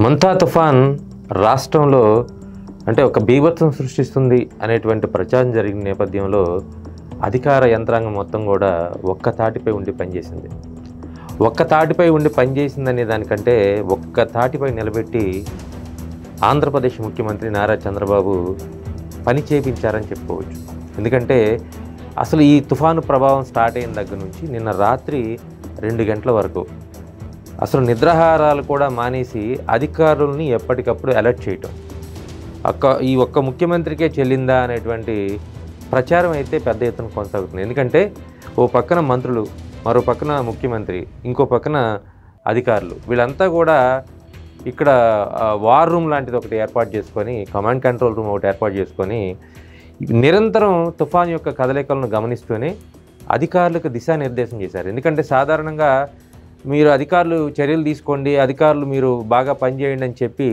మంతా తుఫాన్ రాష్ట్రంలో అంటే ఒక బీభత్సం సృష్టిస్తుంది అనేటువంటి ప్రచారం జరిగిన నేపథ్యంలో అధికార యంత్రాంగం మొత్తం కూడా ఒక్క తాటిపై ఉండి పనిచేసింది. ఒక్క తాటిపై ఉండి పనిచేసిందనే దానికంటే ఒక్క తాటిపై నిలబెట్టి ఆంధ్రప్రదేశ్ ముఖ్యమంత్రి నారా చంద్రబాబు పని చేయించారని చెప్పుకోవచ్చు. ఎందుకంటే అసలు ఈ తుఫాను ప్రభావం స్టార్ట్ అయిన దగ్గర నుంచి నిన్న రాత్రి 2 గంటల వరకు అసలు నిద్రాహారాలు కూడా మానేసి అధికారుల్ని ఎప్పటికప్పుడు అలర్ట్ చేయటం, ఈ ఒక్క ముఖ్యమంత్రికే చెల్లిందా అనేటువంటి ప్రచారం అయితే పెద్ద ఎత్తున కొనసాగుతుంది. ఎందుకంటే ఓ పక్కన మంత్రులు, మరో పక్కన ముఖ్యమంత్రి, ఇంకో పక్కన అధికారులు, వీళ్ళంతా కూడా ఇక్కడ వార్ రూమ్ లాంటిది ఒకటి ఏర్పాటు చేసుకొని, కమాండ్ కంట్రోల్ రూమ్ ఒకటి ఏర్పాటు చేసుకొని నిరంతరం తుఫాన్ యొక్క కదలికలను గమనిస్తూనే అధికారులకు దిశానిర్దేశం చేశారు. ఎందుకంటే సాధారణంగా మీరు అధికారులు చర్యలు తీసుకోండి, అధికారులు మీరు బాగా పనిచేయండి అని చెప్పి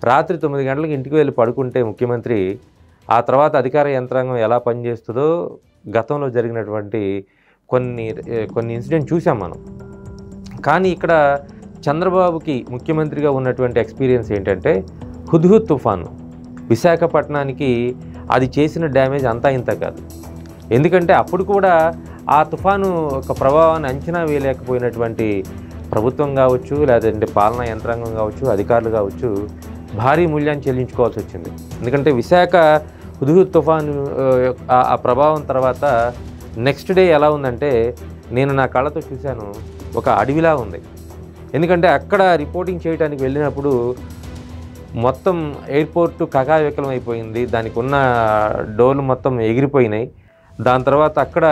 రాత్రి 9 గంటలకు ఇంటికి వెళ్ళి పడుకుంటే ముఖ్యమంత్రి, ఆ తర్వాత అధికార యంత్రాంగం ఎలా పనిచేస్తుందో గతంలో జరిగినటువంటి కొన్ని ఇన్సిడెంట్ చూసాం మనం. కానీ ఇక్కడ చంద్రబాబుకి ముఖ్యమంత్రిగా ఉన్నటువంటి ఎక్స్పీరియన్స్ ఏంటంటే హుద్హుద్ తుఫాను విశాఖపట్నానికి అది చేసిన డ్యామేజ్ అంతా ఇంత కాదు. ఎందుకంటే అప్పుడు కూడా ఆ తుఫాను ఒక ప్రభావాన్ని అంచనా వేయలేకపోయినటువంటి ప్రభుత్వం కావచ్చు, లేదంటే పాలనా యంత్రాంగం కావచ్చు, అధికారులు కావచ్చు, భారీ మూల్యాన్ని చెల్లించుకోవాల్సి వచ్చింది. ఎందుకంటే విశాఖ హుద్హుద్ తుఫాను ఆ ప్రభావం తర్వాత నెక్స్ట్ డే ఎలా ఉందంటే నేను నా కళ్ళతో చూశాను, ఒక అడవిలా ఉంది. ఎందుకంటే అక్కడ రిపోర్టింగ్ చేయడానికి వెళ్ళినప్పుడు మొత్తం ఎయిర్పోర్టు కకావికలం అయిపోయింది, దానికి ఉన్న డోర్లు మొత్తం ఎగిరిపోయినాయి. దాని తర్వాత అక్కడ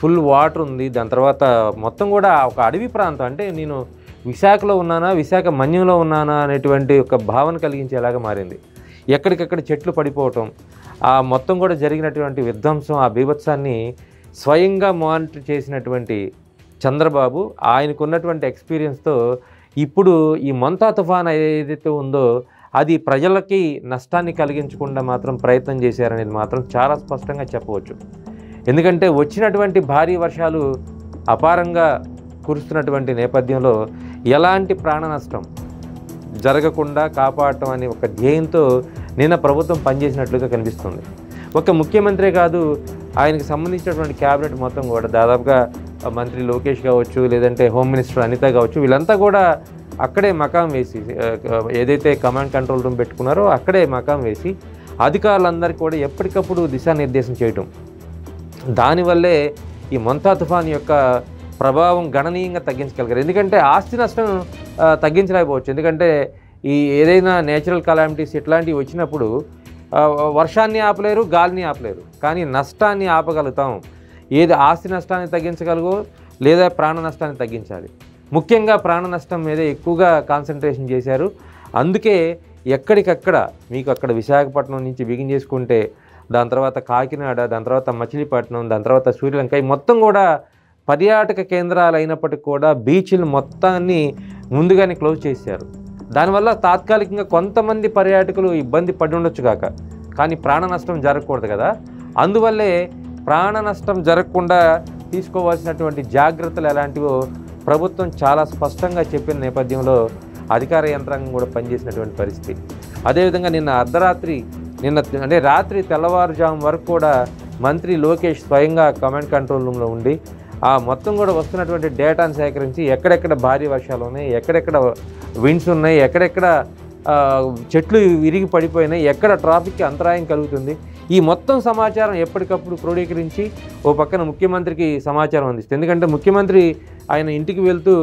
ఫుల్ వాటర్ ఉంది. దాని తర్వాత మొత్తం కూడా ఒక అడవి ప్రాంతం, అంటే నేను విశాఖలో ఉన్నానా, విశాఖ మన్యంలో ఉన్నానా అనేటువంటి ఒక భావన కలిగించేలాగా మారింది. ఎక్కడికక్కడ చెట్లు పడిపోవటం, ఆ మొత్తం కూడా జరిగినటువంటి విధ్వంసం, ఆ బీభత్సాన్ని స్వయంగా మానిటర్ చేసినటువంటి చంద్రబాబు ఆయనకున్నటువంటి ఎక్స్పీరియన్స్తో ఇప్పుడు ఈ మంతా తుఫాన్ ఏదైతే ఉందో అది ప్రజలకి నష్టాన్ని కలిగించకుండా మాత్రం ప్రయత్నం చేశారనేది మాత్రం చాలా స్పష్టంగా చెప్పవచ్చు. ఎందుకంటే వచ్చినటువంటి భారీ వర్షాలు అపారంగా కురుస్తున్నటువంటి నేపథ్యంలో ఎలాంటి ప్రాణ నష్టం జరగకుండా కాపాడటం అనే ఒక ధ్యేయంతో నిన్న ప్రభుత్వం పనిచేసినట్లుగా కనిపిస్తుంది. ఒక ముఖ్యమంత్రే కాదు, ఆయనకు సంబంధించినటువంటి క్యాబినెట్ మొత్తం కూడా దాదాపుగా మంత్రి లోకేష్ కావచ్చు, లేదంటే హోమ్ మినిస్టర్ అనిత కావచ్చు, వీళ్ళంతా కూడా అక్కడే మకాం వేసి, ఏదైతే కమాండ్ కంట్రోల్ రూమ్ పెట్టుకున్నారో అక్కడే మకాం వేసి అధికారులందరికీ కూడా ఎప్పటికప్పుడు దిశానిర్దేశం చేయటం, దానివల్లే ఈ మంతా తుఫాన్ యొక్క ప్రభావం గణనీయంగా తగ్గించగలిగారు. ఎందుకంటే ఆస్తి నష్టం తగ్గించలేకపోవచ్చు. ఎందుకంటే ఈ ఏదైనా నేచురల్ కలామిటీస్ ఇట్లాంటివి వచ్చినప్పుడు వర్షాన్ని ఆపలేరు, గాలిని ఆపలేరు, కానీ నష్టాన్ని ఆపగలుగుతాం. ఏది ఆస్తి నష్టాన్ని తగ్గించగలగో లేదా ప్రాణ నష్టాన్ని తగ్గించాలి. ముఖ్యంగా ప్రాణ నష్టం మీద ఎక్కువగా కాన్సన్ట్రేషన్ చేశారు. అందుకే ఎక్కడికక్కడ మీకు అక్కడ విశాఖపట్నం నుంచి బిగిన్ చేసుకుంటే దాని తర్వాత కాకినాడ, దాని తర్వాత మచిలీపట్నం, దాని తర్వాత సూర్యలంక, మొత్తం కూడా పర్యాటక కేంద్రాలు అయినప్పటికీ కూడా బీచ్లు మొత్తాన్ని ముందుగానే క్లోజ్ చేశారు. దానివల్ల తాత్కాలికంగా కొంతమంది పర్యాటకులు ఇబ్బంది పడి ఉండొచ్చు కాక, కానీ ప్రాణ నష్టం జరగకూడదు కదా. అందువల్లే ప్రాణ నష్టం జరగకుండా తీసుకోవాల్సినటువంటి జాగ్రత్తలు ఎలాంటివో ప్రభుత్వం చాలా స్పష్టంగా చెప్పిన నేపథ్యంలో అధికార యంత్రాంగం కూడా పనిచేసినటువంటి పరిస్థితి. అదేవిధంగా నిన్న అర్ధరాత్రి, అంటే రాత్రి తెల్లవారుజాము వరకు కూడా మంత్రి లోకేష్ స్వయంగా కమాండ్ కంట్రోల్ రూమ్లో ఉండి ఆ మొత్తం కూడా వస్తున్నటువంటి డేటాను సేకరించి ఎక్కడెక్కడ భారీ వర్షాలు ఉన్నాయి, ఎక్కడెక్కడ విండ్స్ ఉన్నాయి, ఎక్కడెక్కడ చెట్లు విరిగి పడిపోయినాయి, ఎక్కడ ట్రాఫిక్కి అంతరాయం కలుగుతుంది, ఈ మొత్తం సమాచారం ఎప్పటికప్పుడు క్రోడీకరించి ఓ పక్కన ముఖ్యమంత్రికి సమాచారం అందిస్తుంది. ఎందుకంటే ముఖ్యమంత్రి ఆయన ఇంటికి వెళ్తూ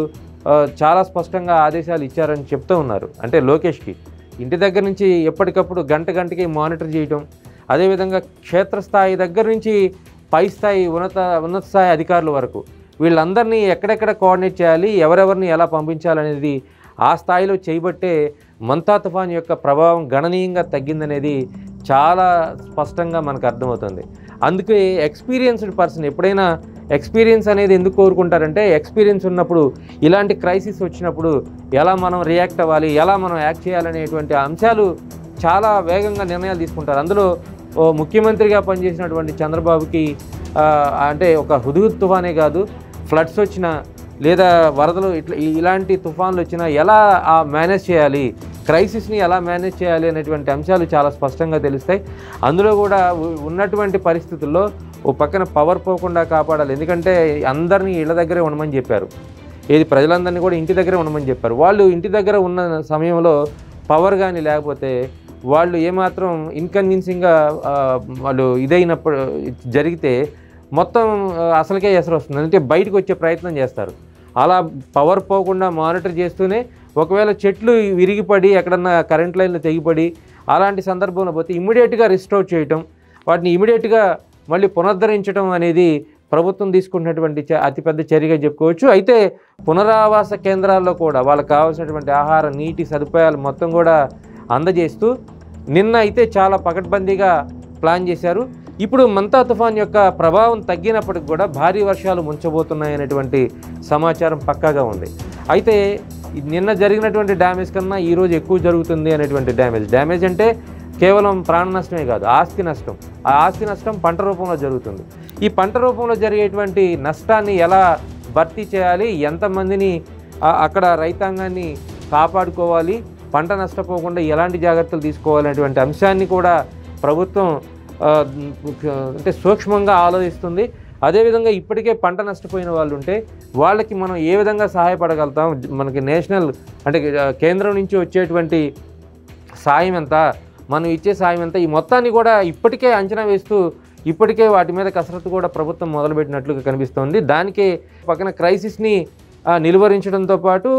చాలా స్పష్టంగా ఆదేశాలు ఇచ్చారని చెప్తూ ఉన్నారు. అంటే లోకేష్కి ఇంటి దగ్గర నుంచి ఎప్పటికప్పుడు గంటకి మానిటర్ చేయటం, అదేవిధంగా క్షేత్రస్థాయి దగ్గర నుంచి పై స్థాయి ఉన్నత స్థాయి అధికారుల వరకు వీళ్ళందరినీ ఎక్కడెక్కడ కోఆర్డినేట్ చేయాలి, ఎవరెవరిని ఎలా పంపించాలనేది ఆ స్థాయిలో చేయబట్టే మంతా తుఫాన్ యొక్క ప్రభావం గణనీయంగా తగ్గిందనేది చాలా స్పష్టంగా మనకు అర్థమవుతుంది. అందుకే ఎక్స్పీరియన్స్డ్ పర్సన్ ఎప్పుడైనా ఎక్స్పీరియన్స్ అనేది ఎందుకు కోరుకుంటారంటే, ఎక్స్పీరియన్స్ ఉన్నప్పుడు ఇలాంటి క్రైసిస్ వచ్చినప్పుడు ఎలా మనం రియాక్ట్ అవ్వాలి, ఎలా మనం యాక్ట్ చేయాలనేటువంటి అంశాలు చాలా వేగంగా నిర్ణయాలు తీసుకుంటారు. అందులో ముఖ్యమంత్రిగా పనిచేసినటువంటి చంద్రబాబుకి అంటే ఒక హుద్హుద్ తుఫానే కాదు, ఫ్లడ్స్ వచ్చిన లేదా వరదలు ఇలాంటి తుఫాన్లు వచ్చినా ఎలా మేనేజ్ చేయాలి, క్రైసిస్ని ఎలా మేనేజ్ చేయాలి అనేటువంటి అంశాలు చాలా స్పష్టంగా తెలుస్తాయి. అందులో కూడా ఉన్నటువంటి పరిస్థితుల్లో ఓ పక్కన పవర్ పోకుండా కాపాడాలి. ఎందుకంటే అందరినీ ఇళ్ళ దగ్గరే ఉండమని చెప్పారు, ప్రజలందరినీ కూడా ఇంటి దగ్గరే ఉండమని చెప్పారు. వాళ్ళు ఇంటి దగ్గర ఉన్న సమయంలో పవర్ కానీ లేకపోతే వాళ్ళు ఏమాత్రం ఇన్కన్వీన్సింగ్గా వాళ్ళు ఇదైనప్పుడు జరిగితే మొత్తం అసలుకే ఎసరు వస్తుంది, అంటే బయటకు వచ్చే ప్రయత్నం చేస్తారు. అలా పవర్ పోకుండా మానిటర్ చేస్తూనే ఒకవేళ చెట్లు విరిగిపడి ఎక్కడన్నా కరెంట్ లైన్లు తెగిపడి అలాంటి సందర్భంలో పోతే ఇమ్మీడియట్గా రిస్టోర్ చేయటం, వాటిని ఇమ్మీడియట్గా మళ్ళీ పునరుద్ధరించడం అనేది ప్రభుత్వం తీసుకున్నటువంటి అతిపెద్ద చర్యగా చెప్పుకోవచ్చు. అయితే పునరావాస కేంద్రాల్లో కూడా వాళ్ళకి కావాల్సినటువంటి ఆహార నీటి సదుపాయాలు మొత్తం కూడా అందజేస్తూ నిన్న అయితే చాలా పకడ్బందీగా ప్లాన్ చేశారు. ఇప్పుడు మంతా తుఫాన్ యొక్క ప్రభావం తగ్గినప్పటికి కూడా భారీ వర్షాలు ముంచబోతున్నాయనేటువంటి సమాచారం పక్కాగా ఉంది. అయితే నిన్న జరిగినటువంటి డ్యామేజ్ కన్నా ఈరోజు ఎక్కువ జరుగుతుంది అనేటువంటి డ్యామేజ్ అంటే కేవలం ప్రాణ నష్టమే కాదు, ఆస్తి నష్టం. ఆ ఆస్తి నష్టం పంట రూపంలో జరుగుతుంది. ఈ పంట రూపంలో జరిగేటువంటి నష్టాన్ని ఎలా భర్తీ చేయాలి, ఎంతమందిని అక్కడ రైతాంగాన్ని కాపాడుకోవాలి, పంట నష్టపోకుండా ఎలాంటి జాగ్రత్తలు తీసుకోవాలనేటువంటి అంశాన్ని కూడా ప్రభుత్వం అంటే సూక్ష్మంగా ఆలోచిస్తుంది. అదేవిధంగా ఇప్పటికే పంట నష్టపోయిన వాళ్ళు ఉంటే వాళ్ళకి మనం ఏ విధంగా సహాయపడగలుగుతాం, మనకి నేషనల్ అంటే కేంద్రం నుంచి వచ్చేటువంటి సాయం ఎంత, మనం ఇచ్చే సాయం ఎంత, ఈ మొత్తాన్ని కూడా ఇప్పటికే అంచనా వేస్తూ ఇప్పటికే వాటి మీద కసరత్తు కూడా ప్రభుత్వం మొదలుపెట్టినట్లుగా కనిపిస్తోంది. దానికే పక్కన క్రైసిస్ని నిలువరించడంతో పాటు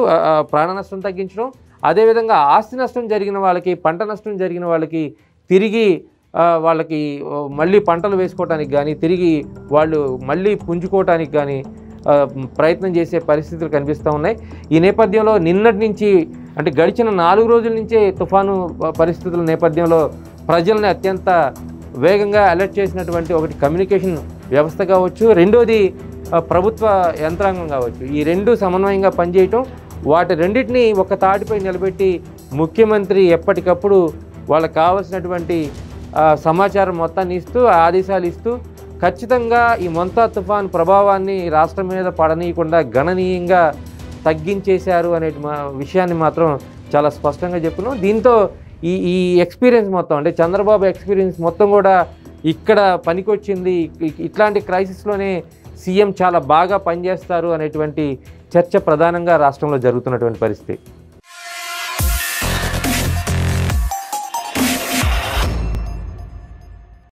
ప్రాణ నష్టం తగ్గించడం, అదేవిధంగా ఆస్తి నష్టం జరిగిన వాళ్ళకి, పంట నష్టం జరిగిన వాళ్ళకి తిరిగి వాళ్ళకి మళ్ళీ పంటలు వేసుకోవటానికి కానీ తిరిగి వాళ్ళు మళ్ళీ పుంజుకోవటానికి కానీ ప్రయత్నం చేసే పరిస్థితులు కనిపిస్తూ ఉన్నాయి. ఈ నేపథ్యంలో నిన్నటి నుంచి అంటే గడిచిన 4 రోజుల నుంచే తుఫాను పరిస్థితుల నేపథ్యంలో ప్రజల్ని అత్యంత వేగంగా అలర్ట్ చేసినటువంటి ఒకటి కమ్యూనికేషన్ వ్యవస్థ కావచ్చు, రెండోది ప్రభుత్వ యంత్రాంగం కావచ్చు. ఈ రెండు సమన్వయంగా పనిచేయటం, వాటి రెండింటినీ ఒక తాటిపై నిలబెట్టి ముఖ్యమంత్రి ఎప్పటికప్పుడు వాళ్ళకు కావాల్సినటువంటి సమాచారం మొత్తాన్ని ఇస్తూ ఆదేశాలు ఇస్తూ ఖచ్చితంగా ఈ మంతా తుఫాన్ ప్రభావాన్ని రాష్ట్రం మీద పడనీయకుండా గణనీయంగా తగ్గించేశారు అనే విషయాన్ని మాత్రం చాలా స్పష్టంగా చెప్పుకున్నాం. దీంతో ఈ ఎక్స్పీరియన్స్ మొత్తం అంటే చంద్రబాబు ఎక్స్పీరియన్స్ మొత్తం కూడా ఇక్కడ పనికొచ్చింది. ఇట్లాంటి క్రైసిస్లోనే సీఎం చాలా బాగా పనిచేస్తారు అనేటువంటి చర్చ ప్రధానంగా రాష్ట్రంలో జరుగుతున్నటువంటి పరిస్థితి.